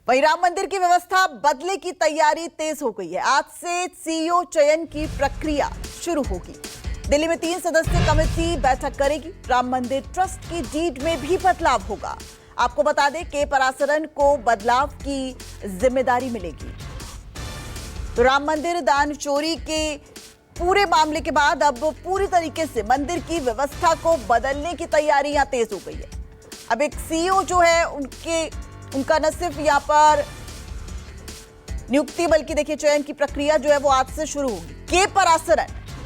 वहीं राम मंदिर की व्यवस्था बदलने की तैयारी तेज हो गई है। आज से सीईओ चयन की प्रक्रिया शुरू होगी। दिल्ली में 3 सदस्यीय कमेटी बैठक करेगी। राम मंदिर ट्रस्ट की डीड में भी बदलाव होगा। आपको बता दें के पराशरन को बदलाव की जिम्मेदारी मिलेगी। तो राम मंदिर दान चोरी के पूरे मामले के बाद अब पूरी तरीके से मंदिर की व्यवस्था को बदलने की तैयारी यहां तेज हो गई है। अब एक सीईओ जो है उनका न सिर्फ यहाँ पर नियुक्ति बल्कि देखिए चयन की प्रक्रिया जो है वो आज से शुरू होगी।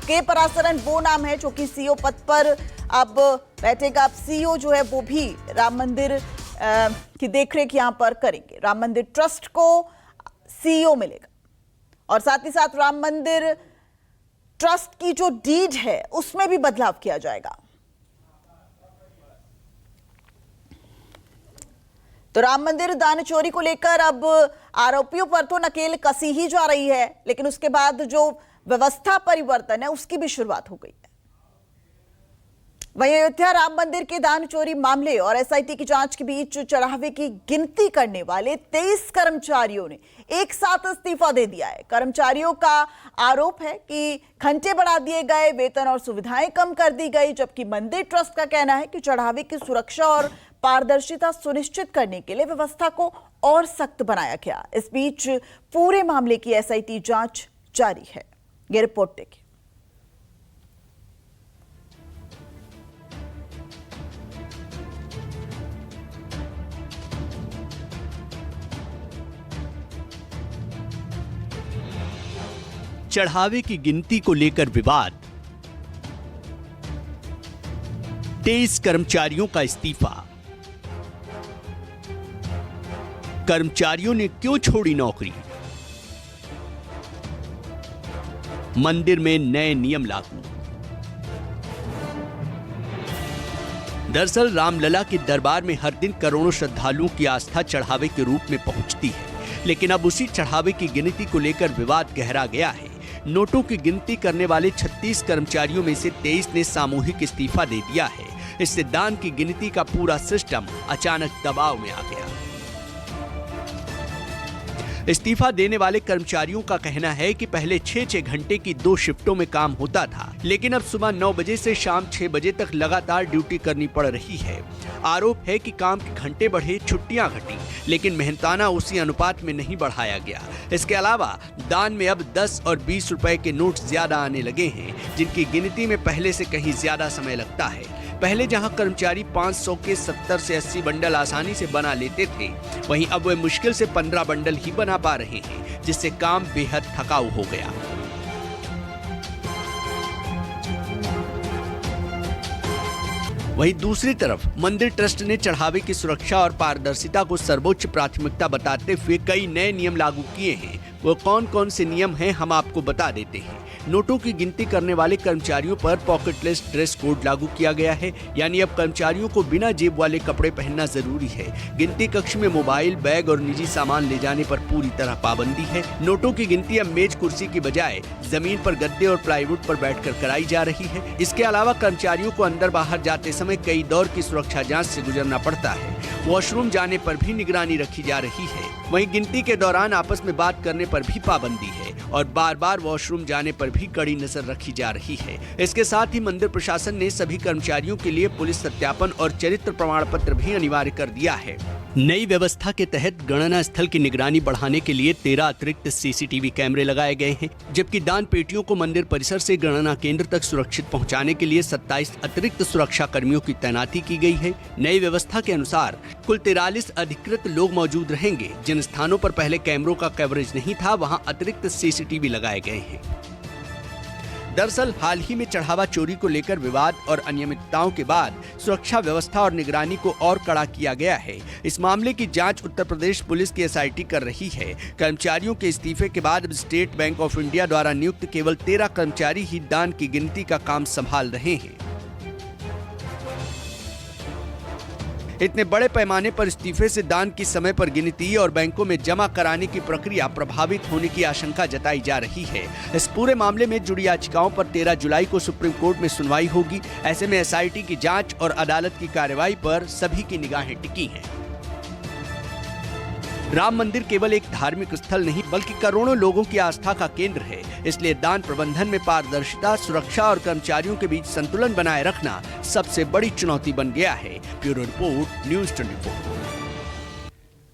के पराशरन वो नाम है जो कि सीईओ पद पर अब बैठेगा। अब सीईओ जो है वो भी राम मंदिर की देखरेख यहां पर करेंगे। राम मंदिर ट्रस्ट को सीईओ मिलेगा और साथ ही साथ राम मंदिर ट्रस्ट की जो डीड है उसमें भी बदलाव किया जाएगा। तो राम मंदिर दान चोरी को लेकर अब आरोपियों पर तो नकेल कसी ही जा रही है, लेकिन उसके बाद जो व्यवस्था परिवर्तन है उसकी भी शुरुआत हो गई है। वहीं अयोध्या राम मंदिर के दान चोरी मामले और एसआईटी की जांच के बीच चढ़ावे की गिनती करने वाले 23 कर्मचारियों ने एक साथ इस्तीफा दे दिया है। कर्मचारियों का आरोप है कि घंटे बढ़ा दिए गए, वेतन और सुविधाएं कम कर दी गई, जबकि मंदिर ट्रस्ट का कहना है कि चढ़ावे की सुरक्षा और पारदर्शिता सुनिश्चित करने के लिए व्यवस्था को और सख्त बनाया गया। इस बीच पूरे मामले की एसआईटी जांच जारी है। ये रिपोर्ट देखिए। चढ़ावे की गिनती को लेकर विवाद, 23 कर्मचारियों का इस्तीफा। कर्मचारियों ने क्यों छोड़ी नौकरी? मंदिर में नए नियम लागू। दरअसल रामलला के दरबार में हर दिन करोड़ों श्रद्धालुओं की आस्था चढ़ावे के रूप में पहुंचती है, लेकिन अब उसी चढ़ावे की गिनती को लेकर विवाद गहरा गया है। नोटों की गिनती करने वाले 36 कर्मचारियों में से 23 ने सामूहिक इस्तीफा दे दिया है। इससे दान की गिनती का पूरा सिस्टम अचानक दबाव में आ गया। इस्तीफा देने वाले कर्मचारियों का कहना है कि पहले 6-6 घंटे की 2 शिफ्टों में काम होता था, लेकिन अब सुबह 9 बजे से शाम 6 बजे तक लगातार ड्यूटी करनी पड़ रही है। आरोप है कि काम के घंटे बढ़े, छुट्टियां घटी, लेकिन मेहनताना उसी अनुपात में नहीं बढ़ाया गया। इसके अलावा दान में अब 10 और 20 रुपए के नोट ज्यादा आने लगे हैं, जिनकी गिनती में पहले से कहीं ज्यादा समय लगता है। पहले जहां कर्मचारी 500 के 70 से 80 बंडल आसानी से बना लेते थे, वहीं अब वे मुश्किल से 15 बंडल ही बना पा रहे हैं, जिससे काम बेहद थकाऊ हो गया। वहीं दूसरी तरफ मंदिर ट्रस्ट ने चढ़ावे की सुरक्षा और पारदर्शिता को सर्वोच्च प्राथमिकता बताते हुए कई नए नियम लागू किए हैं। वो कौन कौन से नियम हैं हम आपको बता देते हैं। नोटों की गिनती करने वाले कर्मचारियों पर पॉकेटलेस ड्रेस कोड लागू किया गया है, यानी अब कर्मचारियों को बिना जेब वाले कपड़े पहनना जरूरी है। गिनती कक्ष में मोबाइल, बैग और निजी सामान ले जाने पर पूरी तरह पाबंदी है। नोटों की गिनती अब मेज कुर्सी की बजाय जमीन पर गद्दे और प्लाईवुड पर बैठकर कराई जा रही है। इसके अलावा कर्मचारियों को अंदर बाहर जाते समय कई दौर की सुरक्षा जाँच से गुजरना पड़ता है। वॉशरूम जाने पर भी निगरानी रखी जा रही है। वहीं गिनती के दौरान आपस में बात करने पर भी पाबंदी है और बार-बार वॉशरूम जाने पर भी कड़ी नजर रखी जा रही है। इसके साथ ही मंदिर प्रशासन ने सभी कर्मचारियों के लिए पुलिस सत्यापन और चरित्र प्रमाण पत्र भी अनिवार्य कर दिया है। नई व्यवस्था के तहत गणना स्थल की निगरानी बढ़ाने के लिए 13 अतिरिक्त सीसीटीवी कैमरे लगाए गए हैं, जबकि दान पेटियों को मंदिर परिसर से गणना केंद्र तक सुरक्षित पहुंचाने के लिए 27 अतिरिक्त सुरक्षा कर्मियों की तैनाती की गई है। नई व्यवस्था के अनुसार कुल 43 अधिकृत लोग मौजूद रहेंगे। जिन स्थानों पर पहले कैमरों का कवरेज नहीं था, वहां अतिरिक्त सीसीटीवी लगाए गए हैं। दरअसल हाल ही में चढ़ावा चोरी को लेकर विवाद और अनियमितताओं के बाद सुरक्षा व्यवस्था और निगरानी को और कड़ा किया गया है। इस मामले की जांच उत्तर प्रदेश पुलिस की एसआईटी कर रही है। कर्मचारियों के इस्तीफे के बाद अब स्टेट बैंक ऑफ इंडिया द्वारा नियुक्त केवल 13 कर्मचारी ही दान की गिनती का काम संभाल रहे हैं। इतने बड़े पैमाने पर इस्तीफे से दान की समय पर गिनती और बैंकों में जमा कराने की प्रक्रिया प्रभावित होने की आशंका जताई जा रही है। इस पूरे मामले में जुड़ी याचिकाओं पर 13 जुलाई को सुप्रीम कोर्ट में सुनवाई होगी। ऐसे में एसआईटी की जांच और अदालत की कार्रवाई पर सभी की निगाहें टिकी हैं। राम मंदिर केवल एक धार्मिक स्थल नहीं बल्कि करोड़ों लोगों की आस्था का केंद्र है। इसलिए दान प्रबंधन में पारदर्शिता, सुरक्षा और कर्मचारियों के बीच संतुलन बनाए रखना सबसे बड़ी चुनौती बन गया है। Bureau report, news 24।